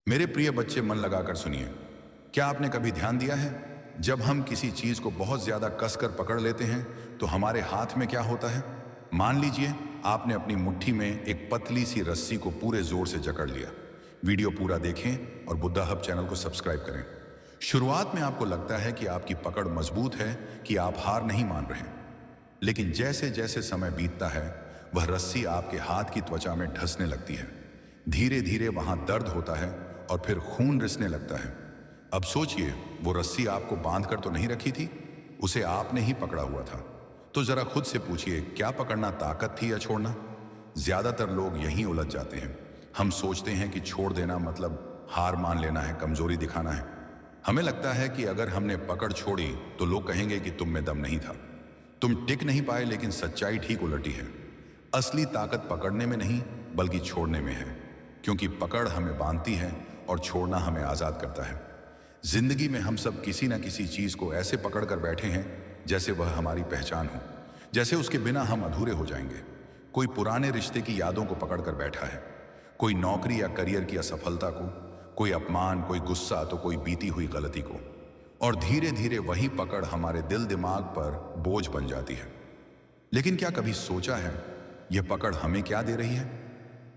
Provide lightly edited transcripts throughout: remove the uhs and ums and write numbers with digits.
मेरे प्रिय बच्चे, मन लगाकर सुनिए। क्या आपने कभी ध्यान दिया है, जब हम किसी चीज को बहुत ज्यादा कसकर पकड़ लेते हैं तो हमारे हाथ में क्या होता है? मान लीजिए आपने अपनी मुट्ठी में एक पतली सी रस्सी को पूरे जोर से जकड़ लिया। वीडियो पूरा देखें और बुद्धा हब चैनल को सब्सक्राइब करें। शुरुआत में आपको लगता है कि आपकी पकड़ मजबूत है, कि आप हार नहीं मान रहे, लेकिन जैसे जैसे समय बीतता है वह रस्सी आपके हाथ की त्वचा में ढसने लगती है। धीरे धीरे वहां दर्द होता है और फिर खून रिसने लगता है। अब सोचिए, वो रस्सी आपको बांध कर तो नहीं रखी थी, उसे आपने ही पकड़ा हुआ था। तो जरा खुद से पूछिए, क्या पकड़ना ताकत थी या छोड़ना? ज्यादातर लोग यहीं उलझ जाते हैं। हम सोचते हैं कि छोड़ देना मतलब हार मान लेना है, कमजोरी दिखाना है। हमें लगता है कि अगर हमने पकड़ छोड़ी तो लोग कहेंगे कि तुम में दम नहीं था, तुम टिक नहीं पाए। लेकिन सच्चाई ठीक उलटी है। असली ताकत पकड़ने में नहीं बल्कि छोड़ने में है, क्योंकि पकड़ हमें बांधती है और छोड़ना हमें आजाद करता है। जिंदगी में हम सब किसी न किसी चीज को ऐसे पकड़ कर बैठे हैं जैसे वह हमारी पहचान हो, जैसे उसके बिना हम अधूरे हो जाएंगे। कोई पुराने रिश्ते की यादों को पकड़ कर बैठा है, कोई नौकरी या करियर की असफलता को, कोई अपमान, कोई गुस्सा, तो कोई बीती हुई गलती को। और धीरे धीरे वही पकड़ हमारे दिल दिमाग पर बोझ बन जाती है। लेकिन क्या कभी सोचा है, यह पकड़ हमें क्या दे रही है?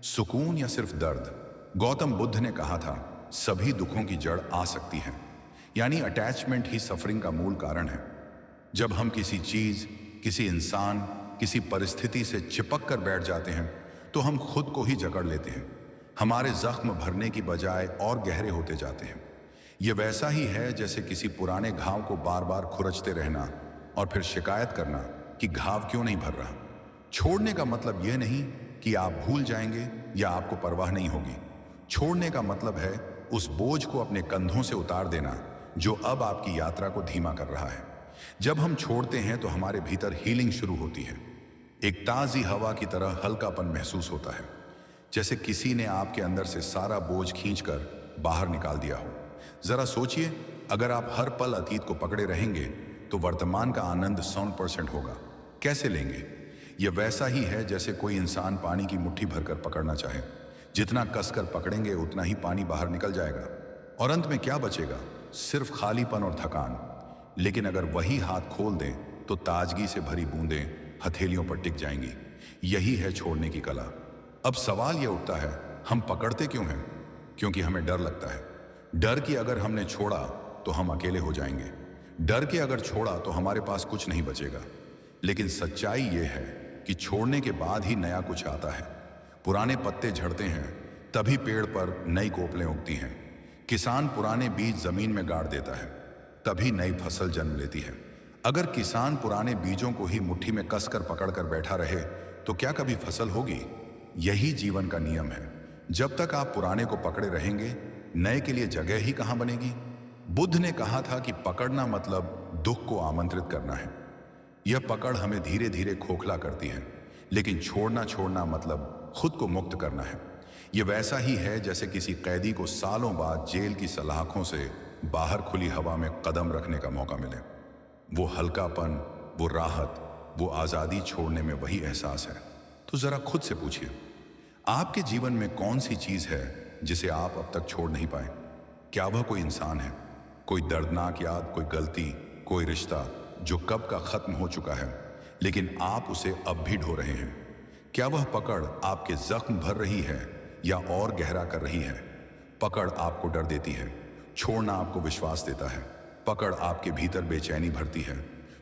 सुकून या सिर्फ दर्द? गौतम बुद्ध ने कहा था, सभी दुखों की जड़ आ सकती है, यानी अटैचमेंट ही सफरिंग का मूल कारण है। जब हम किसी चीज, किसी इंसान, किसी परिस्थिति से चिपक कर बैठ जाते हैं तो हम खुद को ही जकड़ लेते हैं। हमारे जख्म भरने की बजाय और गहरे होते जाते हैं। यह वैसा ही है जैसे किसी पुराने घाव को बार बार खुरचते रहना और फिर शिकायत करना कि घाव क्यों नहीं भर रहा। छोड़ने का मतलब यह नहीं कि आप भूल जाएंगे या आपको परवाह नहीं होगी। छोड़ने का मतलब है उस बोझ को अपने कंधों से उतार देना जो अब आपकी यात्रा को धीमा कर रहा है। जब हम छोड़ते हैं तो हमारे भीतर हीलिंग शुरू होती है। एक ताजी हवा की तरह हल्कापन महसूस होता है, जैसे किसी ने आपके अंदर से सारा बोझ खींचकर बाहर निकाल दिया हो। जरा सोचिए, अगर आप हर पल अतीत को पकड़े रहेंगे तो वर्तमान का आनंद 100% होगा। कैसे लेंगे? यह वैसा ही है जैसे कोई इंसान पानी की मुट्ठी भरकर पकड़ना चाहे। जितना कसकर पकड़ेंगे उतना ही पानी बाहर निकल जाएगा और अंत में क्या बचेगा? सिर्फ खालीपन और थकान। लेकिन अगर वही हाथ खोल दें तो ताजगी से भरी बूंदें हथेलियों पर टिक जाएंगी। यही है छोड़ने की कला। अब सवाल यह उठता है, हम पकड़ते क्यों हैं? क्योंकि हमें डर लगता है। डर कि अगर हमने छोड़ा तो हम अकेले हो जाएंगे। डर कि अगर छोड़ा तो हमारे पास कुछ नहीं बचेगा। लेकिन सच्चाई यह है कि छोड़ने के बाद ही नया कुछ आता है। पुराने पत्ते झड़ते हैं, तभी पेड़ पर नई कोपलें उगती हैं। किसान पुराने बीज जमीन में गाड़ देता है, तभी नई फसल जन्म लेती है। अगर किसान पुराने बीजों को ही मुट्ठी में कसकर पकड़कर बैठा रहे तो क्या कभी फसल होगी? यही जीवन का नियम है। जब तक आप पुराने को पकड़े रहेंगे, नए के लिए जगह ही कहां बनेगी? बुद्ध ने कहा था कि पकड़ना मतलब दुख को आमंत्रित करना है। यह पकड़ हमें धीरे धीरे खोखला करती है, लेकिन छोड़ना मतलब खुद को मुक्त करना है। यह वैसा ही है जैसे किसी कैदी को सालों बाद जेल की सलाखों से बाहर खुली हवा में कदम रखने का मौका मिले। वो हल्कापन, वो राहत, वो आजादी छोड़ने में वही एहसास है। तो जरा खुद से पूछिए, आपके जीवन में कौन सी चीज है जिसे आप अब तक छोड़ नहीं पाए? क्या वह कोई इंसान है, कोई दर्दनाक याद, कोई गलती, कोई रिश्ता जो कब का खत्म हो चुका है लेकिन आप उसे अब भी ढो रहे हैं? क्या वह पकड़ आपके जख्म भर रही है या और गहरा कर रही है? पकड़ आपको डर देती है, छोड़ना आपको विश्वास देता है। पकड़ आपके भीतर बेचैनी भरती है,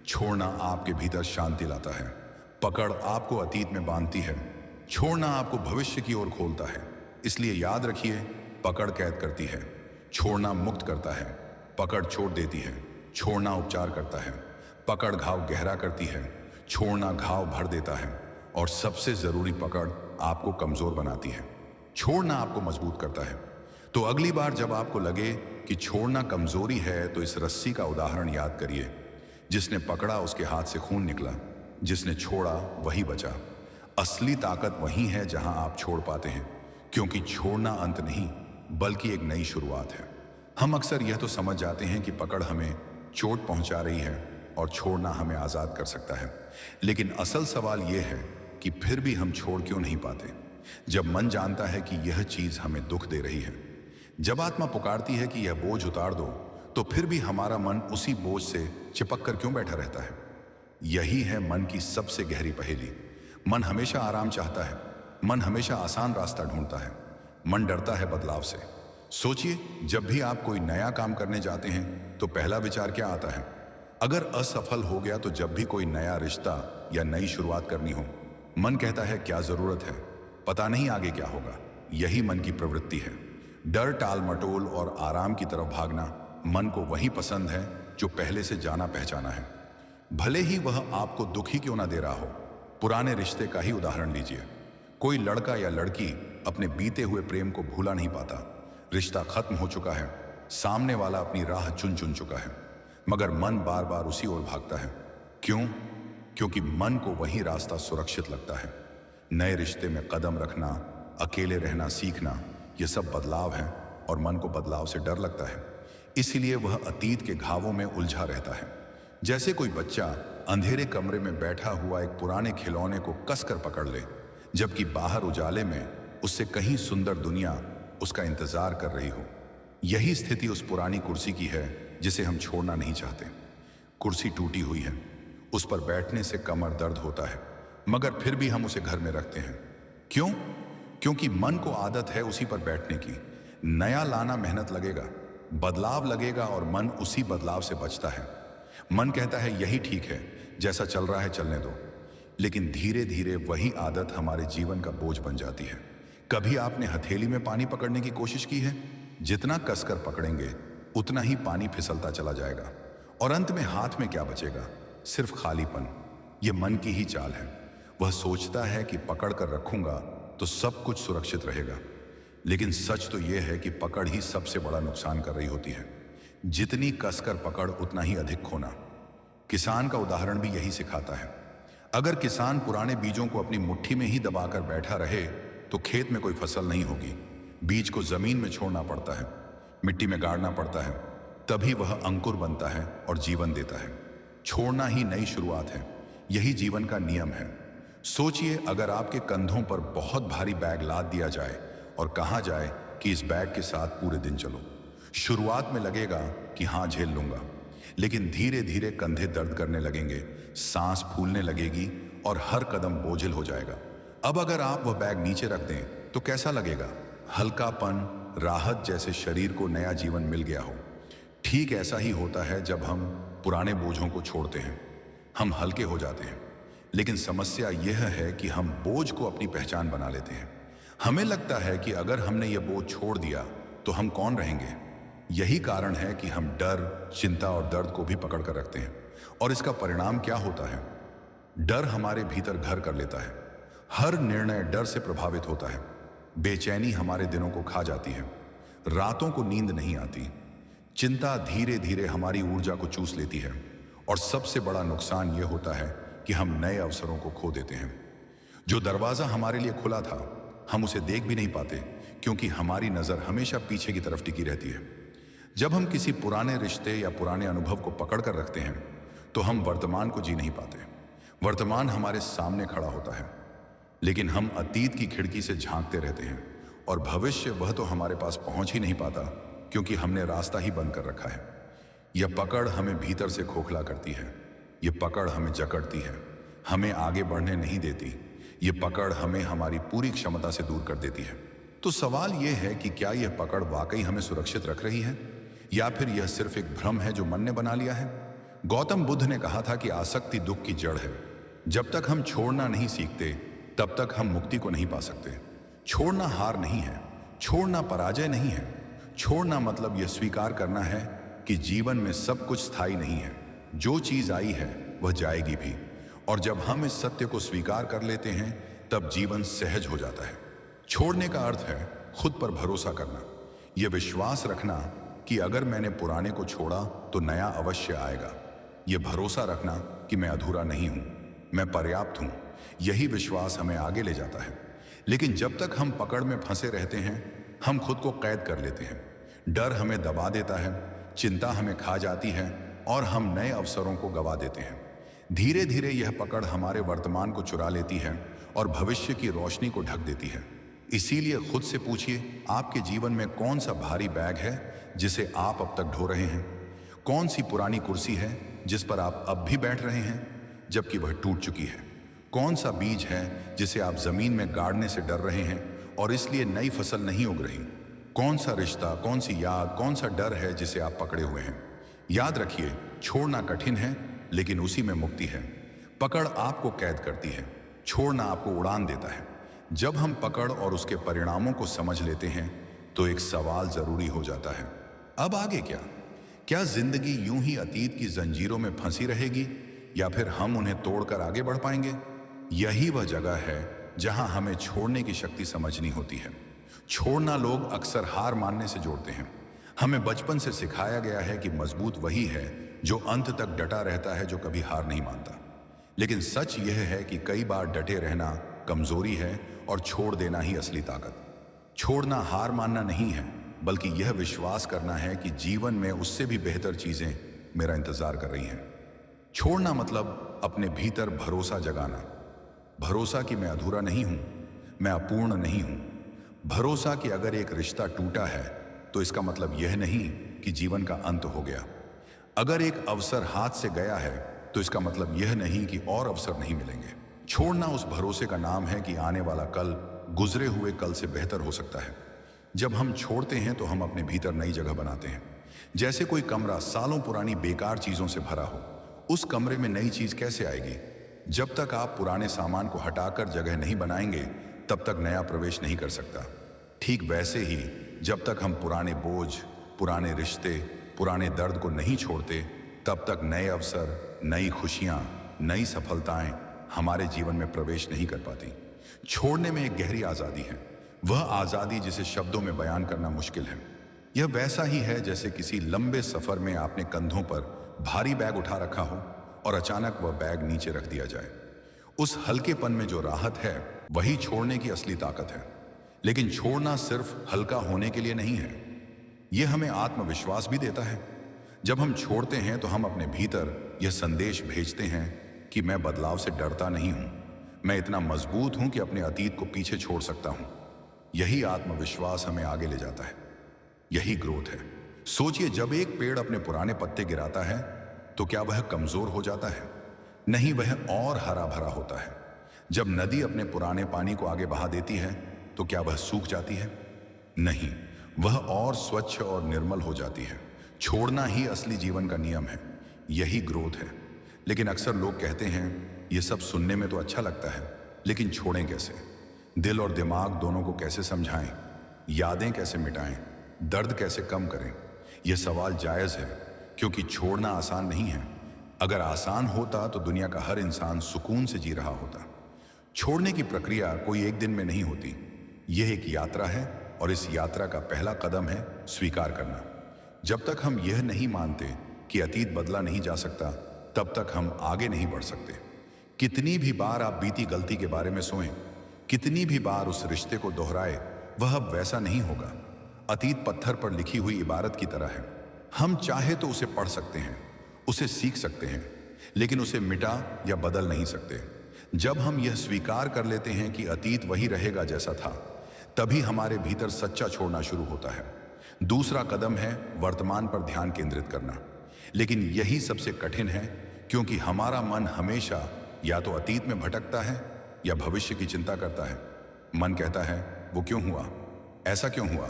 छोड़ना आपके भीतर शांति लाता है। पकड़ आपको अतीत में बांधती है, छोड़ना आपको भविष्य की ओर खोलता है। इसलिए याद रखिए, पकड़ कैद करती है, छोड़ना मुक्त करता है। पकड़ छोड़ देती है, छोड़ना उपचार करता है। पकड़ घाव गहरा करती है, छोड़ना घाव भर देता है। और सबसे जरूरी, पकड़ आपको कमजोर बनाती है, छोड़ना आपको मजबूत करता है। तो अगली बार जब आपको लगे कि छोड़ना कमजोरी है तो इस रस्सी का उदाहरण याद करिए। जिसने पकड़ा उसके हाथ से खून निकला, जिसने छोड़ा वही बचा। असली ताकत वही है जहां आप छोड़ पाते हैं, क्योंकि छोड़ना अंत नहीं बल्कि एक नई शुरुआत है। हम अक्सर यह तो समझ जाते हैं कि पकड़ हमें चोट पहुंचा रही है और छोड़ना हमें आजाद कर सकता है, लेकिन असल सवाल यह है कि फिर भी हम छोड़ क्यों नहीं पाते? जब मन जानता है कि यह चीज हमें दुख दे रही है, जब आत्मा पुकारती है कि यह बोझ उतार दो, तो फिर भी हमारा मन उसी बोझ से चिपक कर क्यों बैठा रहता है? यही है मन की सबसे गहरी पहेली। मन हमेशा आराम चाहता है, मन हमेशा आसान रास्ता ढूंढता है, मन डरता है बदलाव से। सोचिए, जब भी आप कोई नया काम करने जाते हैं तो पहला विचार क्या आता है? अगर असफल हो गया तो जब भी कोई नया रिश्ता या नई शुरुआत करनी हो, मन कहता है क्या जरूरत है, पता नहीं आगे क्या होगा। यही मन की प्रवृत्ति है। डर, टाल मटोल और आराम की तरफ भागना मन को वही पसंद है जो पहले से जाना पहचाना है, भले ही वह आपको दुखी क्यों ना दे रहा हो। पुराने रिश्ते का ही उदाहरण लीजिए। कोई लड़का या लड़की अपने बीते हुए प्रेम को भूला नहीं पाता। रिश्ता खत्म हो चुका है, सामने वाला अपनी राह चुन चुन चुका है, मगर मन बार बार उसी ओर भागता है। क्यों? क्योंकि मन को वही रास्ता सुरक्षित लगता है। नए रिश्ते में कदम रखना, अकेले रहना सीखना, ये सब बदलाव है और मन को बदलाव से डर लगता है। इसीलिए वह अतीत के घावों में उलझा रहता है। जैसे कोई बच्चा अंधेरे कमरे में बैठा हुआ एक पुराने खिलौने को कसकर पकड़ ले, जबकि बाहर उजाले में उससे कहीं सुंदर दुनिया उसका इंतजार कर रही हो। यही स्थिति उस पुरानी कुर्सी की है जिसे हम छोड़ना नहीं चाहते। कुर्सी टूटी हुई है, उस पर बैठने से कमर दर्द होता है, मगर फिर भी हम उसे घर में रखते हैं। क्यों? क्योंकि मन को आदत है उसी पर बैठने की। नया लाना मेहनत लगेगा, बदलाव लगेगा और मन उसी बदलाव से बचता है। मन कहता है यही ठीक है, जैसा चल रहा है चलने दो। लेकिन धीरे धीरे वही आदत हमारे जीवन का बोझ बन जाती है। कभी आपने हथेली में पानी पकड़ने की कोशिश की है? जितना कसकर पकड़ेंगे उतना ही पानी फिसलता चला जाएगा और अंत में हाथ में क्या बचेगा? सिर्फ खालीपन। यह मन की ही चाल है। वह सोचता है कि पकड़ कर रखूंगा तो सब कुछ सुरक्षित रहेगा, लेकिन सच तो यह है कि पकड़ ही सबसे बड़ा नुकसान कर रही होती है। जितनी कसकर पकड़ उतना ही अधिक खोना। किसान का उदाहरण भी यही सिखाता है। अगर किसान पुराने बीजों को अपनी मुट्ठी में ही दबाकर बैठा रहे तो खेत में कोई फसल नहीं होगी। बीज को जमीन में छोड़ना पड़ता है, मिट्टी में गाड़ना पड़ता है, तभी वह अंकुर बनता है और जीवन देता है। छोड़ना ही नई शुरुआत है। यही जीवन का नियम है। सोचिए, अगर आपके कंधों पर बहुत भारी बैग लाद दिया जाए और कहा जाए कि इस बैग के साथ पूरे दिन चलो। शुरुआत में लगेगा कि हाँ झेल लूंगा, लेकिन धीरे धीरे कंधे दर्द करने लगेंगे, सांस फूलने लगेगी और हर कदम बोझिल हो जाएगा। अब अगर आप वह बैग नीचे रख दें तो कैसा लगेगा? हल्कापन, राहत, जैसे शरीर को नया जीवन मिल गया हो। ठीक ऐसा ही होता है जब हम पुराने बोझों को छोड़ते हैं, हम हल्के हो जाते हैं। लेकिन समस्या यह है कि हम बोझ को अपनी पहचान बना लेते हैं। हमें लगता है कि अगर हमने यह बोझ छोड़ दिया तो हम कौन रहेंगे। यही कारण है कि हम डर, चिंता और दर्द को भी पकड़ कर रखते हैं। और इसका परिणाम क्या होता है? डर हमारे भीतर घर कर लेता है। हर निर्णय डर से प्रभावित होता है। बेचैनी हमारे दिनों को खा जाती है। रातों को नींद नहीं आती। चिंता धीरे धीरे हमारी ऊर्जा को चूस लेती है। और सबसे बड़ा नुकसान यह होता है कि हम नए अवसरों को खो देते हैं। जो दरवाजा हमारे लिए खुला था, हम उसे देख भी नहीं पाते, क्योंकि हमारी नजर हमेशा पीछे की तरफ टिकी रहती है। जब हम किसी पुराने रिश्ते या पुराने अनुभव को पकड़ कर रखते हैं तो हम वर्तमान को जी नहीं पाते। वर्तमान हमारे सामने खड़ा होता है, लेकिन हम अतीत की खिड़की से झांकते रहते हैं और भविष्य वह तो हमारे पास पहुंच ही नहीं पाता, क्योंकि हमने रास्ता ही बंद कर रखा है। यह पकड़ हमें भीतर से खोखला करती है। यह पकड़ हमें जकड़ती है, हमें आगे बढ़ने नहीं देती। यह पकड़ हमें हमारी पूरी क्षमता से दूर कर देती है। तो सवाल यह है कि क्या यह पकड़ वाकई हमें सुरक्षित रख रही है, या फिर यह सिर्फ एक भ्रम है जो मन ने बना लिया है? गौतम बुद्ध ने कहा था कि आसक्ति दुख की जड़ है। जब तक हम छोड़ना नहीं सीखते तब तक हम मुक्ति को नहीं पा सकते। छोड़ना हार नहीं है, छोड़ना पराजय नहीं है। छोड़ना मतलब यह स्वीकार करना है कि जीवन में सब कुछ स्थायी नहीं है। जो चीज आई है वह जाएगी भी। और जब हम इस सत्य को स्वीकार कर लेते हैं तब जीवन सहज हो जाता है। छोड़ने का अर्थ है खुद पर भरोसा करना। यह विश्वास रखना कि अगर मैंने पुराने को छोड़ा तो नया अवश्य आएगा। यह भरोसा रखना कि मैं अधूरा नहीं हूं, मैं पर्याप्त हूं। यही विश्वास हमें आगे ले जाता है। लेकिन जब तक हम पकड़ में फंसे रहते हैं, हम खुद को कैद कर लेते हैं। डर हमें दबा देता है, चिंता हमें खा जाती है और हम नए अवसरों को गवा देते हैं। धीरे धीरे यह पकड़ हमारे वर्तमान को चुरा लेती है और भविष्य की रोशनी को ढक देती है। इसीलिए खुद से पूछिए, आपके जीवन में कौन सा भारी बैग है जिसे आप अब तक ढो रहे हैं? कौन सी पुरानी कुर्सी है जिस पर आप अब भी बैठ रहे हैं जबकि वह टूट चुकी है? कौन सा बीज है जिसे आप जमीन में गाड़ने से डर रहे हैं और इसलिए नई फसल नहीं उग रही? कौन सा रिश्ता, कौन सी याद, कौन सा डर है जिसे आप पकड़े हुए हैं? याद रखिए, छोड़ना कठिन है लेकिन उसी में मुक्ति है। पकड़ आपको कैद करती है, छोड़ना आपको उड़ान देता है। जब हम पकड़ और उसके परिणामों को समझ लेते हैं तो एक सवाल जरूरी हो जाता है, अब आगे क्या? क्या जिंदगी यूं ही अतीत की जंजीरों में फंसी रहेगी या फिर हम उन्हें तोड़कर आगे बढ़ पाएंगे? यही वह जगह है जहां हमें छोड़ने की शक्ति समझनी होती है। छोड़ना लोग अक्सर हार मानने से जोड़ते हैं। हमें बचपन से सिखाया गया है कि मजबूत वही है जो अंत तक डटा रहता है, जो कभी हार नहीं मानता। लेकिन सच यह है कि कई बार डटे रहना कमजोरी है और छोड़ देना ही असली ताकत। छोड़ना हार मानना नहीं है, बल्कि यह विश्वास करना है कि जीवन में उससे भी बेहतर चीजें मेरा इंतजार कर रही हैं। छोड़ना मतलब अपने भीतर भरोसा जगाना। भरोसा कि मैं अधूरा नहीं हूं, मैं अपूर्ण नहीं हूं। भरोसा कि अगर एक रिश्ता टूटा है तो इसका मतलब यह नहीं कि जीवन का अंत हो गया। अगर एक अवसर हाथ से गया है तो इसका मतलब यह नहीं कि और अवसर नहीं मिलेंगे। छोड़ना उस भरोसे का नाम है कि आने वाला कल गुजरे हुए कल से बेहतर हो सकता है। जब हम छोड़ते हैं तो हम अपने भीतर नई जगह बनाते हैं। जैसे कोई कमरा सालों पुरानी बेकार चीजों से भरा हो, उस कमरे में नई चीज कैसे आएगी? जब तक आप पुराने सामान को हटाकर जगह नहीं बनाएंगे तब तक नया प्रवेश नहीं कर सकता। ठीक वैसे ही जब तक हम पुराने बोझ, पुराने रिश्ते, पुराने दर्द को नहीं छोड़ते तब तक नए अवसर, नई खुशियां, नई सफलताएं हमारे जीवन में प्रवेश नहीं कर पाती। छोड़ने में एक गहरी आजादी है, वह आजादी जिसे शब्दों में बयान करना मुश्किल है। यह वैसा ही है जैसे किसी लंबे सफर में आपने कंधों पर भारी बैग उठा रखा हो और अचानक वह बैग नीचे रख दिया जाए। उस हल्केपन में जो राहत है वही छोड़ने की असली ताकत है। लेकिन छोड़ना सिर्फ हल्का होने के लिए नहीं है, यह हमें आत्मविश्वास भी देता है। जब हम छोड़ते हैं तो हम अपने भीतर यह संदेश भेजते हैं कि मैं बदलाव से डरता नहीं हूं, मैं इतना मजबूत हूं कि अपने अतीत को पीछे छोड़ सकता हूं। यही आत्मविश्वास हमें आगे ले जाता है, यही ग्रोथ है। सोचिए, जब एक पेड़ अपने पुराने पत्ते गिराता है तो क्या वह कमजोर हो जाता है? नहीं, वह और हरा भरा होता है। जब नदी अपने पुराने पानी को आगे बहा देती है तो क्या वह सूख जाती है? नहीं, वह और स्वच्छ और निर्मल हो जाती है। छोड़ना ही असली जीवन का नियम है, यही ग्रोथ है। लेकिन अक्सर लोग कहते हैं यह सब सुनने में तो अच्छा लगता है, लेकिन छोड़ें कैसे? दिल और दिमाग दोनों को कैसे समझाएं? यादें कैसे मिटाएं? दर्द कैसे कम करें? यह सवाल जायज है, क्योंकि छोड़ना आसान नहीं है। अगर आसान होता तो दुनिया का हर इंसान सुकून से जी रहा होता। छोड़ने की प्रक्रिया कोई एक दिन में नहीं होती, यह एक यात्रा है और इस यात्रा का पहला कदम है स्वीकार करना। जब तक हम यह नहीं मानते कि अतीत बदला नहीं जा सकता, तब तक हम आगे नहीं बढ़ सकते। कितनी भी बार आप बीती गलती के बारे में सोएं, कितनी भी बार उस रिश्ते को दोहराए, वह अब वैसा नहीं होगा। अतीत पत्थर पर लिखी हुई इबारत की तरह है। हम चाहे तो उसे पढ़ सकते हैं, उसे सीख सकते हैं, लेकिन उसे मिटा या बदल नहीं सकते। जब हम यह स्वीकार कर लेते हैं कि अतीत वही रहेगा जैसा था, तभी हमारे भीतर सच्चा छोड़ना शुरू होता है। दूसरा कदम है वर्तमान पर ध्यान केंद्रित करना। लेकिन यही सबसे कठिन है, क्योंकि हमारा मन हमेशा या तो अतीत में भटकता है या भविष्य की चिंता करता है। मन कहता है, वो क्यों हुआ, ऐसा क्यों हुआ,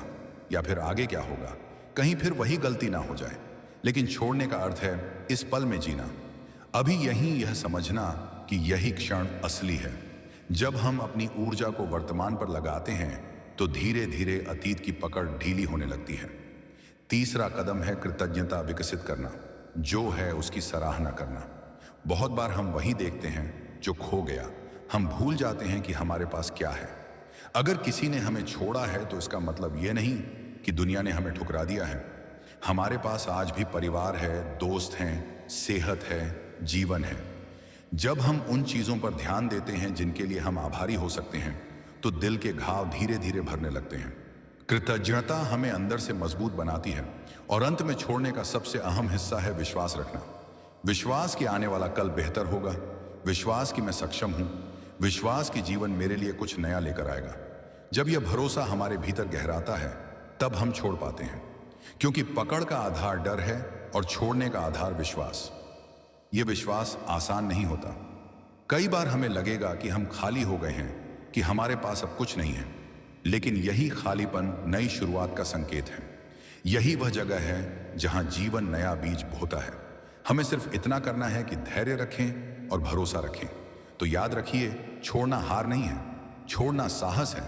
या फिर आगे क्या होगा, कहीं फिर वही गलती ना हो जाए। लेकिन छोड़ने का अर्थ है इस पल में जीना, अभी यहीं यह समझना कि यही क्षण असली है। जब हम अपनी ऊर्जा को वर्तमान पर लगाते हैं तो धीरे धीरे अतीत की पकड़ ढीली होने लगती है। तीसरा कदम है कृतज्ञता विकसित करना, जो है उसकी सराहना करना। बहुत बार हम वही देखते हैं जो खो गया, हम भूल जाते हैं कि हमारे पास क्या है। अगर किसी ने हमें छोड़ा है तो इसका मतलब यह नहीं कि दुनिया ने हमें ठुकरा दिया है। हमारे पास आज भी परिवार है, दोस्त हैं, सेहत है, जीवन है। जब हम उन चीजों पर ध्यान देते हैं जिनके लिए हम आभारी हो सकते हैं, तो दिल के घाव धीरे धीरे भरने लगते हैं। कृतज्ञता हमें अंदर से मजबूत बनाती है। और अंत में छोड़ने का सबसे अहम हिस्सा है विश्वास रखना। विश्वास कि आने वाला कल बेहतर होगा, विश्वास कि मैं सक्षम हूं, विश्वास कि जीवन मेरे लिए कुछ नया लेकर आएगा। जब यह भरोसा हमारे भीतर गहराता है तब हम छोड़ पाते हैं, क्योंकि पकड़ का आधार डर है और छोड़ने का आधार विश्वास। यह विश्वास आसान नहीं होता। कई बार हमें लगेगा कि हम खाली हो गए हैं, कि हमारे पास अब कुछ नहीं है, लेकिन यही खालीपन नई शुरुआत का संकेत है। यही वह जगह है जहां जीवन नया बीज बोता है। हमें सिर्फ इतना करना है कि धैर्य रखें और भरोसा रखें। तो याद रखिए, छोड़ना हार नहीं है, छोड़ना साहस है,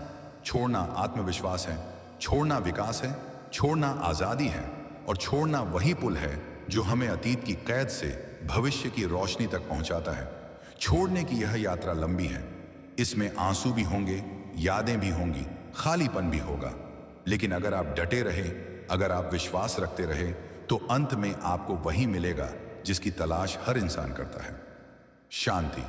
छोड़ना आत्मविश्वास है, छोड़ना विकास है, छोड़ना आजादी है, और छोड़ना वही पुल है जो हमें अतीत की कैद से भविष्य की रोशनी तक पहुंचाता है। छोड़ने की यह यात्रा लंबी है। इसमें आंसू भी होंगे, यादें भी होंगी, खालीपन भी होगा, लेकिन अगर आप डटे रहे, अगर आप विश्वास रखते रहे, तो अंत में आपको वही मिलेगा जिसकी तलाश हर इंसान करता है, शांति।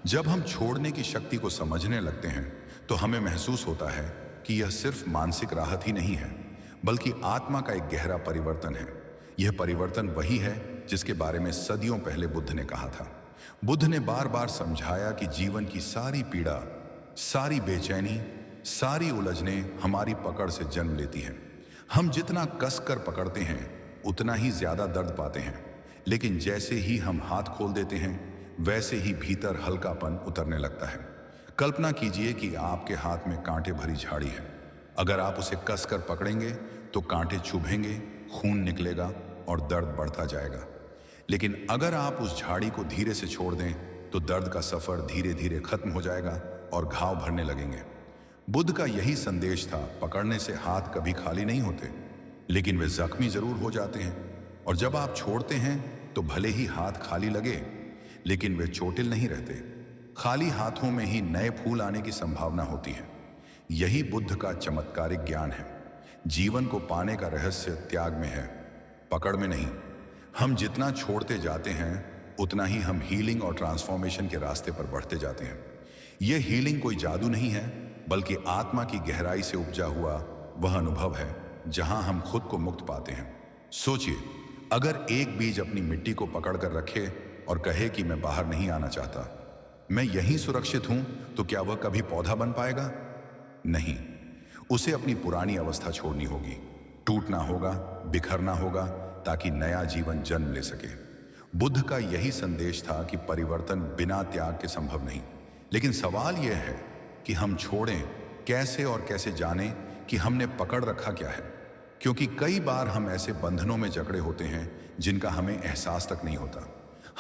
जब हम छोड़ने की शक्ति को समझने लगते हैं तो हमें महसूस होता है कि यह सिर्फ मानसिक राहत ही नहीं है, बल्कि आत्मा का एक गहरा परिवर्तन है। यह परिवर्तन वही है जिसके बारे में सदियों पहले बुद्ध ने कहा था। बुद्ध ने बार बार समझाया कि जीवन की सारी पीड़ा, सारी बेचैनी, सारी उलझनें हमारी पकड़ से जन्म लेती हैं। हम जितना कसकर पकड़ते हैं उतना ही ज्यादा दर्द पाते हैं, लेकिन जैसे ही हम हाथ खोल देते हैं वैसे ही भीतर हल्कापन उतरने लगता है। कल्पना कीजिए कि आपके हाथ में कांटे भरी झाड़ी है। अगर आप उसे कसकर पकड़ेंगे तो कांटे चुभेंगे, खून निकलेगा और दर्द बढ़ता जाएगा। लेकिन अगर आप उस झाड़ी को धीरे से छोड़ दें तो दर्द का सफर धीरे धीरे खत्म हो जाएगा और घाव भरने लगेंगे। बुद्ध का यही संदेश था, पकड़ने से हाथ कभी खाली नहीं होते, लेकिन वे जख्मी जरूर हो जाते हैं। और जब आप छोड़ते हैं तो भले ही हाथ खाली लगे, लेकिन वे चोटिल नहीं रहते। खाली हाथों में ही नए फूल आने की संभावना होती है। यही बुद्ध का चमत्कारिक ज्ञान है। जीवन को पाने का रहस्य त्याग में है, पकड़ में नहीं। हम जितना छोड़ते जाते हैं उतना ही हम हीलिंग और ट्रांसफॉर्मेशन के रास्ते पर बढ़ते जाते हैं। यह हीलिंग कोई जादू नहीं है, बल्कि आत्मा की गहराई से उपजा हुआ वह अनुभव है जहां हम खुद को मुक्त पाते हैं। सोचिए, अगर एक बीज अपनी मिट्टी को पकड़ कर रखे और कहे कि मैं बाहर नहीं आना चाहता, मैं यहीं सुरक्षित हूं, तो क्या वह कभी पौधा बन पाएगा? नहीं। उसे अपनी पुरानी अवस्था छोड़नी होगी, टूटना होगा, बिखरना होगा, ताकि नया जीवन जन्म ले सके। बुद्ध का यही संदेश था कि परिवर्तन बिना त्याग के संभव नहीं। लेकिन सवाल यह है कि हम छोड़ें कैसे और कैसे जानें कि हमने पकड़ रखा क्या है, क्योंकि कई बार हम ऐसे बंधनों में जकड़े होते हैं जिनका हमें एहसास तक नहीं होता।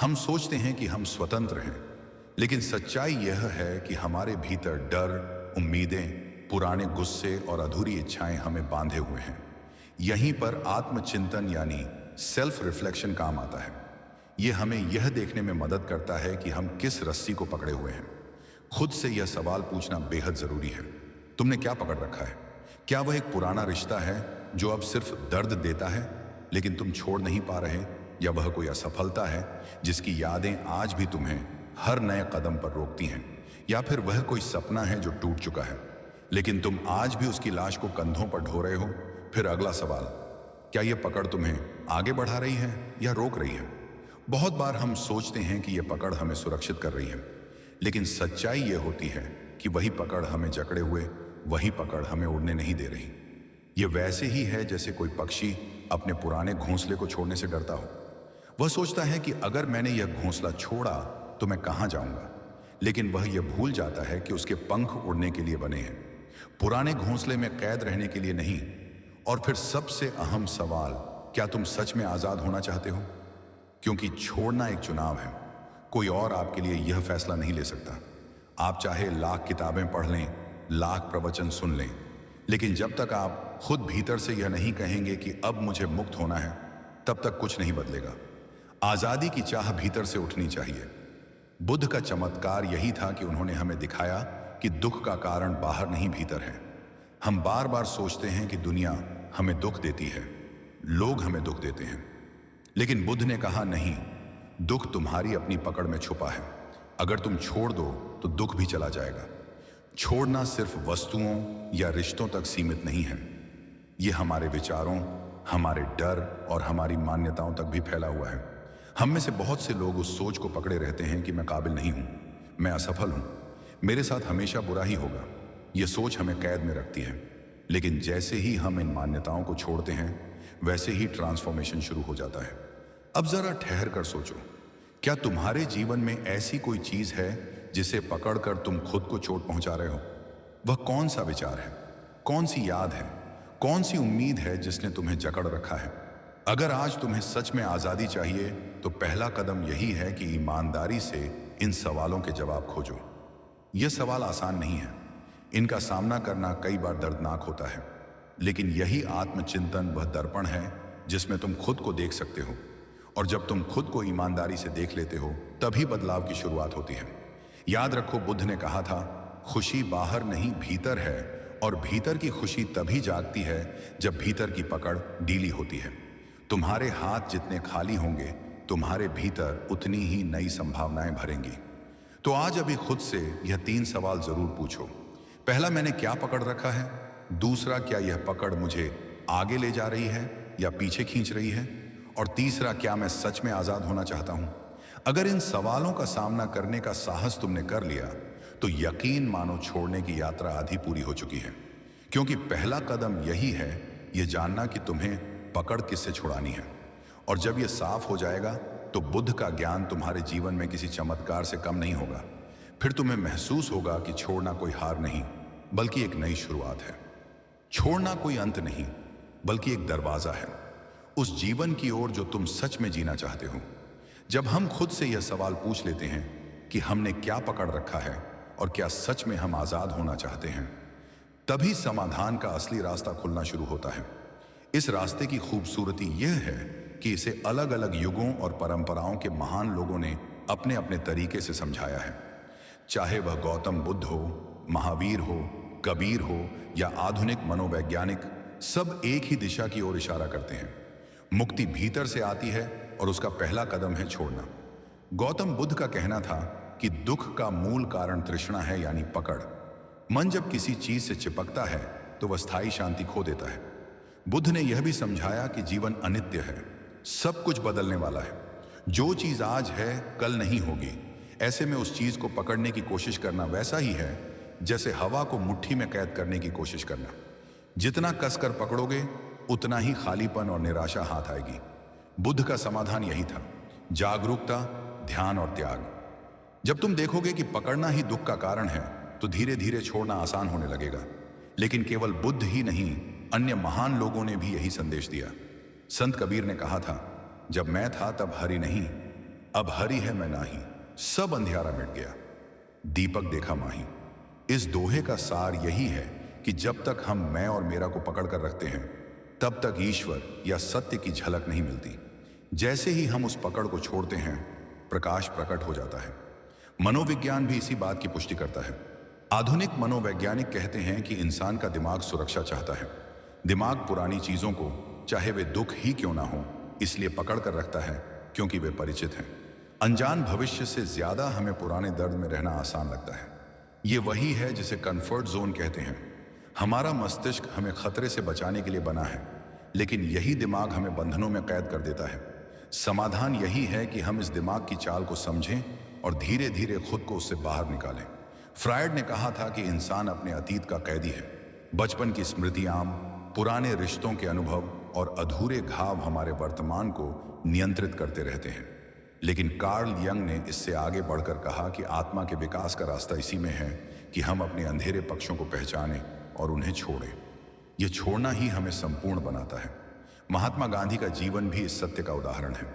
हम सोचते हैं कि हम स्वतंत्र हैं, लेकिन सच्चाई यह है कि हमारे भीतर डर, उम्मीदें, पुराने गुस्से और अधूरी इच्छाएं हमें बांधे हुए हैं। यहीं पर आत्मचिंतन यानी सेल्फ रिफ्लेक्शन काम आता है। यह हमें यह देखने में मदद करता है कि हम किस रस्सी को पकड़े हुए हैं। खुद से यह सवाल पूछना बेहद जरूरी है, तुमने क्या पकड़ रखा है? क्या वह एक पुराना रिश्ता है जो अब सिर्फ दर्द देता है लेकिन तुम छोड़ नहीं पा रहे, या वह कोई असफलता है जिसकी यादें आज भी तुम्हें हर नए कदम पर रोकती हैं, या फिर वह कोई सपना है जो टूट चुका है लेकिन तुम आज भी उसकी लाश को कंधों पर ढो रहे हो? फिर अगला सवाल, क्या यह पकड़ तुम्हें आगे बढ़ा रही है या रोक रही है? बहुत बार हम सोचते हैं कि यह पकड़ हमें सुरक्षित कर रही है, लेकिन सच्चाई यह होती है कि वही पकड़ हमें जकड़े हुए, वही पकड़ हमें उड़ने नहीं दे रही। यह वैसे ही है जैसे कोई पक्षी अपने पुराने घोंसले को छोड़ने से डरता हो। वह सोचता है कि अगर मैंने यह घोंसला छोड़ा तो मैं कहां जाऊंगा, लेकिन वह यह भूल जाता है कि उसके पंख उड़ने के लिए बने हैं, पुराने घोंसले में कैद रहने के लिए नहीं। और फिर सबसे अहम सवाल, क्या तुम सच में आजाद होना चाहते हो? क्योंकि छोड़ना एक चुनाव है, कोई और आपके लिए यह फैसला नहीं ले सकता। आप चाहे लाख किताबें पढ़ लें, लाख प्रवचन सुन लें, लेकिन जब तक आप खुद भीतर से यह नहीं कहेंगे कि अब मुझे मुक्त होना है, तब तक कुछ नहीं बदलेगा। आजादी की चाह भीतर से उठनी चाहिए। बुद्ध का चमत्कार यही था कि उन्होंने हमें दिखाया कि दुख का कारण बाहर नहीं भीतर है। हम बार बार सोचते हैं कि दुनिया हमें दुख देती है, लोग हमें दुख देते हैं, लेकिन बुद्ध ने कहा नहीं, दुख तुम्हारी अपनी पकड़ में छुपा है। अगर तुम छोड़ दो तो दुख भी चला जाएगा। छोड़ना सिर्फ वस्तुओं या रिश्तों तक सीमित नहीं है, यह हमारे विचारों, हमारे डर और हमारी मान्यताओं तक भी फैला हुआ है। हम में से बहुत से लोग उस सोच को पकड़े रहते हैं कि मैं काबिल नहीं हूं, मैं असफल हूं, मेरे साथ हमेशा बुरा ही होगा, ये सोच हमें कैद में रखती है। लेकिन जैसे ही हम इन मान्यताओं को छोड़ते हैं, वैसे ही ट्रांसफॉर्मेशन शुरू हो जाता है। अब जरा ठहर कर सोचो, क्या तुम्हारे जीवन में ऐसी कोई चीज है जिसे पकड़कर तुम खुद को चोट पहुंचा रहे हो? वह कौन सा विचार है, कौन सी याद है, कौन सी उम्मीद है जिसने तुम्हें जकड़ रखा है? अगर आज तुम्हें सच में आजादी चाहिए, तो पहला कदम यही है कि ईमानदारी से इन सवालों के जवाब खोजो। यह सवाल आसान नहीं है, इनका सामना करना कई बार दर्दनाक होता है, लेकिन यही आत्मचिंतन वह दर्पण है जिसमें तुम खुद को देख सकते हो। और जब तुम खुद को ईमानदारी से देख लेते हो, तभी बदलाव की शुरुआत होती है। याद रखो, बुद्ध ने कहा था, खुशी बाहर नहीं भीतर है, और भीतर की खुशी तभी जागती है जब भीतर की पकड़ ढीली होती है। तुम्हारे हाथ जितने खाली होंगे, तुम्हारे भीतर उतनी ही नई संभावनाएं भरेंगी। तो आज अभी खुद से यह 3 सवाल जरूर पूछो। पहला, मैंने क्या पकड़ रखा है? दूसरा, क्या यह पकड़ मुझे आगे ले जा रही है या पीछे खींच रही है? और तीसरा, क्या मैं सच में आजाद होना चाहता हूं? अगर इन सवालों का सामना करने का साहस तुमने कर लिया, तो यकीन मानो छोड़ने की यात्रा आधी पूरी हो चुकी है। क्योंकि पहला कदम यही है, यह जानना कि तुम्हें पकड़ किससे छुड़ानी है। और जब यह साफ हो जाएगा, तो बुद्ध का ज्ञान तुम्हारे जीवन में किसी चमत्कार से कम नहीं होगा। फिर तुम्हें महसूस होगा कि छोड़ना कोई हार नहीं, बल्कि एक नई शुरुआत है। छोड़ना कोई अंत नहीं, बल्कि एक दरवाजा है उस जीवन की ओर जो तुम सच में जीना चाहते हो। जब हम खुद से यह सवाल पूछ लेते हैं कि हमने क्या पकड़ रखा है और क्या सच में हम आजाद होना चाहते हैं, तभी समाधान का असली रास्ता खुलना शुरू होता है। इस रास्ते की खूबसूरती यह है कि इसे अलग अलग युगों और परंपराओं के महान लोगों ने अपने अपने तरीके से समझाया है। चाहे वह गौतम बुद्ध हो, महावीर हो, कबीर हो या आधुनिक मनोवैज्ञानिक, सब एक ही दिशा की ओर इशारा करते हैं। मुक्ति भीतर से आती है और उसका पहला कदम है छोड़ना। गौतम बुद्ध का कहना था कि दुख का मूल कारण तृष्णा है, यानी पकड़। मन जब किसी चीज से चिपकता है तो वह स्थायी शांति खो देता है। बुद्ध ने यह भी समझाया कि जीवन अनित्य है, सब कुछ बदलने वाला है। जो चीज आज है, कल नहीं होगी। ऐसे में उस चीज को पकड़ने की कोशिश करना वैसा ही है जैसे हवा को मुट्ठी में कैद करने की कोशिश करना। जितना कसकर पकड़ोगे, उतना ही खालीपन और निराशा हाथ आएगी। बुद्ध का समाधान यही था, जागरूकता, ध्यान और त्याग। जब तुम देखोगे कि पकड़ना ही दुख का कारण है, तो धीरे धीरे छोड़ना आसान होने लगेगा। लेकिन केवल बुद्ध ही नहीं, अन्य महान लोगों ने भी यही संदेश दिया। संत कबीर ने कहा था, जब मैं था तब हरि नहीं, अब हरि है मैं नाही, सब अंधियारा मिट गया, दीपक देखा माही। इस दोहे का सार यही है कि जब तक हम मैं और मेरा को पकड़ कर रखते हैं, तब तक ईश्वर या सत्य की झलक नहीं मिलती। जैसे ही हम उस पकड़ को छोड़ते हैं, प्रकाश प्रकट हो जाता है। मनोविज्ञान भी इसी बात की पुष्टि करता है। आधुनिक मनोवैज्ञानिक कहते हैं कि इंसान का दिमाग सुरक्षा चाहता है। दिमाग पुरानी चीजों को, चाहे वे दुख ही क्यों ना हो, इसलिए पकड़ कर रखता है क्योंकि वे परिचित हैं। अनजान भविष्य से ज्यादा हमें पुराने दर्द में रहना आसान लगता है। ये वही है जिसे कंफर्ट जोन कहते हैं। हमारा मस्तिष्क हमें खतरे से बचाने के लिए बना है, लेकिन यही दिमाग हमें बंधनों में कैद कर देता है। समाधान यही है कि हम इस दिमाग की चाल को समझें और धीरे धीरे खुद को उससे बाहर निकालें। फ्रायड ने कहा था कि इंसान अपने अतीत का कैदी है। बचपन की स्मृतियां, पुराने रिश्तों के अनुभव और अधूरे घाव हमारे वर्तमान को नियंत्रित करते रहते हैं। लेकिन कार्ल यंग ने इससे आगे बढ़कर कहा कि आत्मा के विकास का रास्ता इसी में है कि हम अपने अंधेरे पक्षों को पहचानें और उन्हें छोड़ें। यह छोड़ना ही हमें संपूर्ण बनाता है। महात्मा गांधी का जीवन भी इस सत्य का उदाहरण है।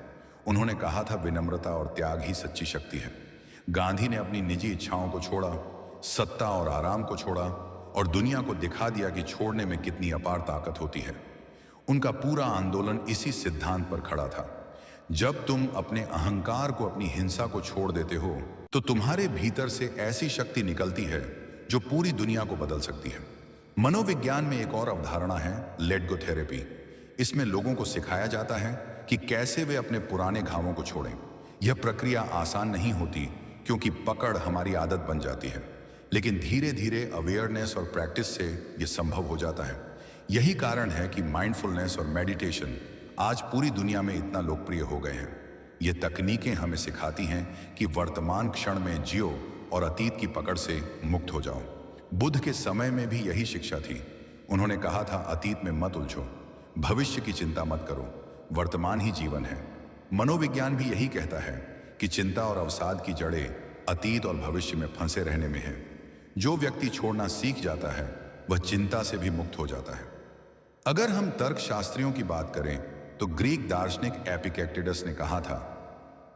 उन्होंने कहा था, विनम्रता और त्याग ही सच्ची शक्ति है। गांधी ने अपनी निजी इच्छाओं को छोड़ा, सत्ता और आराम को छोड़ा और दुनिया को दिखा दिया कि छोड़ने में कितनी अपार ताकत होती है। उनका पूरा आंदोलन इसी सिद्धांत पर खड़ा था। जब तुम अपने अहंकार को, अपनी हिंसा को छोड़ देते हो, तो तुम्हारे भीतर से ऐसी शक्ति निकलती है जो पूरी दुनिया को बदल सकती है। मनोविज्ञान में एक और अवधारणा है, लेट गो थेरेपी। इसमें लोगों को सिखाया जाता है कि कैसे वे अपने पुराने घावों को छोड़ें। यह प्रक्रिया आसान नहीं होती, क्योंकि पकड़ हमारी आदत बन जाती है, लेकिन धीरे धीरे अवेयरनेस और प्रैक्टिस से यह संभव हो जाता है। यही कारण है कि माइंडफुलनेस और मेडिटेशन आज पूरी दुनिया में इतना लोकप्रिय हो गए हैं। ये तकनीकें हमें सिखाती हैं कि वर्तमान क्षण में जियो और अतीत की पकड़ से मुक्त हो जाओ। बुद्ध के समय में भी यही शिक्षा थी। उन्होंने कहा था, अतीत में मत उलझो, भविष्य की चिंता मत करो, वर्तमान ही जीवन है। मनोविज्ञान भी यही कहता है कि चिंता और अवसाद की जड़ें अतीत और भविष्य में फंसे रहने में है। जो व्यक्ति छोड़ना सीख जाता है वह चिंता से भी मुक्त हो जाता है। अगर हम तर्कशास्त्रियों की बात करें तो ग्रीक दार्शनिक एपिक्टेटस ने कहा था,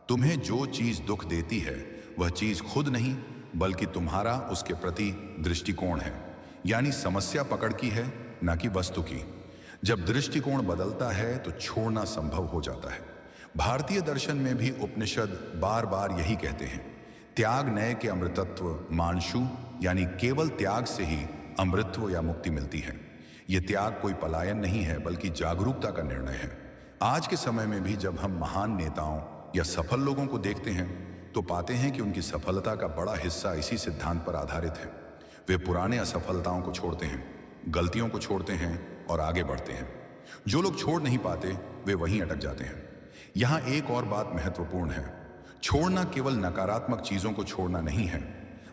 तुम्हें जो चीज दुख देती है वह चीज खुद नहीं बल्कि तुम्हारा उसके प्रति दृष्टिकोण है। यानी समस्या पकड़ की है, ना कि वस्तु की। जब दृष्टिकोण बदलता है तो छोड़ना संभव हो जाता है। भारतीय दर्शन में भी उपनिषद बार बार यही कहते हैं, त्याग नय के अमृतत्व मानशु, यानी केवल त्याग से ही अमृतत्व या मुक्ति मिलती है। यह त्याग कोई पलायन नहीं है बल्कि जागरूकता का निर्णय है। आज के समय में भी जब हम महान नेताओं या सफल लोगों को देखते हैं तो पाते हैं कि उनकी सफलता का बड़ा हिस्सा इसी सिद्धांत पर आधारित है। वे पुराने असफलताओं को छोड़ते हैं, गलतियों को छोड़ते हैं और आगे बढ़ते हैं। जो लोग छोड़ नहीं पाते वे वहीं अटक जाते हैं। यहाँ एक और बात महत्वपूर्ण है, छोड़ना केवल नकारात्मक चीजों को छोड़ना नहीं है,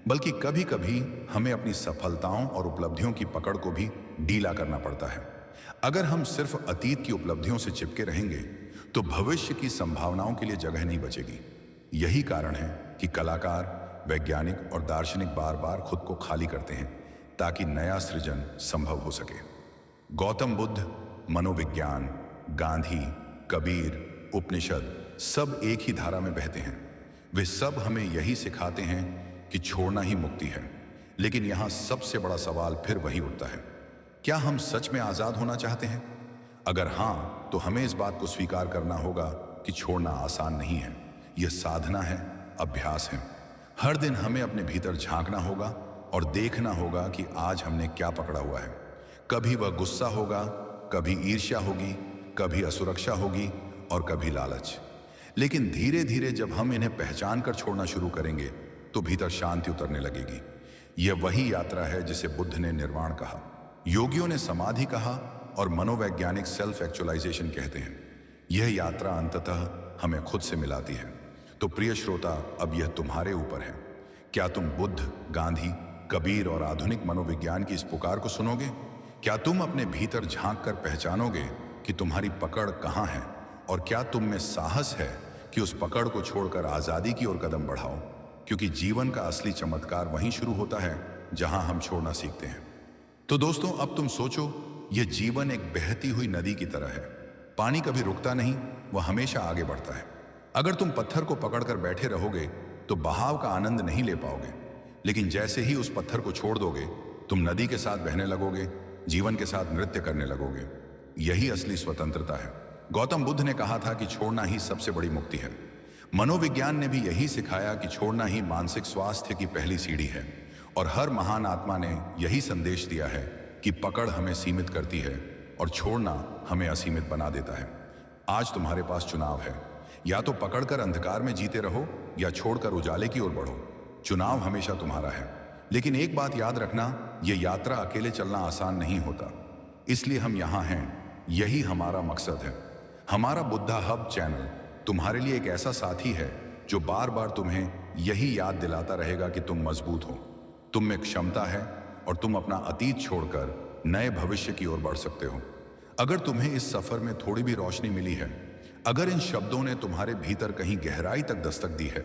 बल्कि कभी कभी हमें अपनी सफलताओं और उपलब्धियों की पकड़ को भी ढीला करना पड़ता है। अगर हम सिर्फ अतीत की उपलब्धियों से चिपके रहेंगे तो भविष्य की संभावनाओं के लिए जगह नहीं बचेगी। यही कारण है कि कलाकार, वैज्ञानिक और दार्शनिक बार बार खुद को खाली करते हैं ताकि नया सृजन संभव हो सके। गौतम बुद्ध, मनोविज्ञान, गांधी, कबीर, उपनिषद सब एक ही धारा में बहते हैं। वे सब हमें यही सिखाते हैं कि छोड़ना ही मुक्ति है। लेकिन यहां सबसे बड़ा सवाल फिर वही उठता है, क्या हम सच में आजाद होना चाहते हैं? अगर हां, तो हमें इस बात को स्वीकार करना होगा कि छोड़ना आसान नहीं है। यह साधना है, अभ्यास है। हर दिन हमें अपने भीतर झांकना होगा और देखना होगा कि आज हमने क्या पकड़ा हुआ है। कभी वह गुस्सा होगा, कभी ईर्ष्या होगी, कभी असुरक्षा होगी और कभी लालच। लेकिन धीरे धीरे जब हम इन्हें पहचान कर छोड़ना शुरू करेंगे तो भीतर शांति उतरने लगेगी। यह वही यात्रा है जिसे बुद्ध ने निर्वाण कहा, योगियों ने समाधि कहा और मनोवैज्ञानिक सेल्फ एक्चुअलाइजेशन कहते हैं। यह यात्रा अंततः हमें खुद से मिलाती है। तो प्रिय श्रोता, अब यह तुम्हारे ऊपर है। क्या तुम बुद्ध, गांधी, कबीर और आधुनिक मनोविज्ञान की इस पुकार को सुनोगे? क्या तुम अपने भीतर झांक कर पहचानोगे कि तुम्हारी पकड़ कहाँ है? और क्या तुम में साहस है कि उस पकड़ को छोड़कर आजादी की ओर कदम बढ़ाओ? क्योंकि जीवन का असली चमत्कार वहीं शुरू होता है जहां हम छोड़ना सीखते हैं। तो दोस्तों, अब तुम सोचो, यह जीवन एक बहती हुई नदी की तरह है। पानी कभी रुकता नहीं, वह हमेशा आगे बढ़ता है। अगर तुम पत्थर को पकड़कर बैठे रहोगे तो बहाव का आनंद नहीं ले पाओगे। लेकिन जैसे ही उस पत्थर को छोड़ दोगे, तुम नदी के साथ बहने लगोगे, जीवन के साथ नृत्य करने लगोगे। यही असली स्वतंत्रता है। गौतम बुद्ध ने कहा था कि छोड़ना ही सबसे बड़ी मुक्ति है। मनोविज्ञान ने भी यही सिखाया कि छोड़ना ही मानसिक स्वास्थ्य की पहली सीढ़ी है। और हर महान आत्मा ने यही संदेश दिया है कि पकड़ हमें सीमित करती है और छोड़ना हमें असीमित बना देता है। आज तुम्हारे पास चुनाव है, या तो पकड़कर अंधकार में जीते रहो या छोड़कर उजाले की ओर बढ़ो। चुनाव हमेशा तुम्हारा है। लेकिन एक बात याद रखना, यह यात्रा अकेले चलना आसान नहीं होता। इसलिए हम यहाँ हैं, यही हमारा मकसद है। हमारा बुद्धा हब चैनल तुम्हारे लिए एक ऐसा साथी है जो बार बार तुम्हें यही याद दिलाता रहेगा कि तुम मजबूत हो, तुम में क्षमता है और तुम अपना अतीत छोड़कर नए भविष्य की ओर बढ़ सकते हो। अगर तुम्हें इस सफर में थोड़ी भी रोशनी मिली है, अगर इन शब्दों ने तुम्हारे भीतर कहीं गहराई तक दस्तक दी है,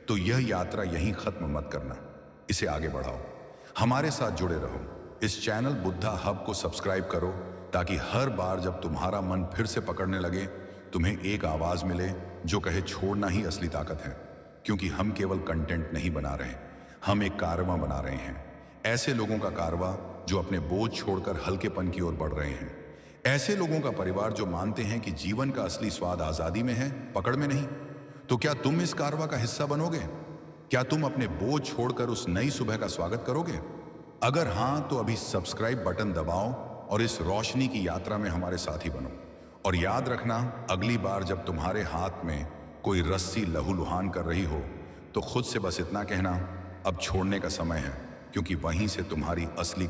तो यह यात्रा यहीं खत्म मत करना, इसे आगे बढ़ाओ। हमारे साथ जुड़े रहो। इस चैनल बुद्धा हब को सब्सक्राइब करो ताकि हर बार जब तुम्हारा मन फिर से पकड़ने लगे, तुम्हें एक आवाज मिले जो कहे छोड़ना ही असली ताकत है। क्योंकि हम केवल कंटेंट नहीं बना रहे, हम एक कारवां बना रहे हैं। ऐसे लोगों का कारवां जो अपने बोझ छोड़कर हल्केपन की ओर बढ़ रहे हैं। ऐसे लोगों का परिवार जो मानते हैं कि जीवन का असली स्वाद आजादी में है, पकड़ में नहीं। तो क्या तुम इस कारवां का हिस्सा बनोगे? क्या तुम अपने बोझ छोड़कर उस नई सुबह का स्वागत करोगे? अगर हां, तो अभी सब्सक्राइब बटन दबाओ और इस रोशनी की यात्रा में हमारे साथी बनो। और याद रखना, अगली बार जब तुम्हारे हाथ में कोई रस्सी लहूलुहान कर रही हो तो खुद से बस इतना कहना, अब छोड़ने का समय है, क्योंकि वहीं से तुम्हारी असली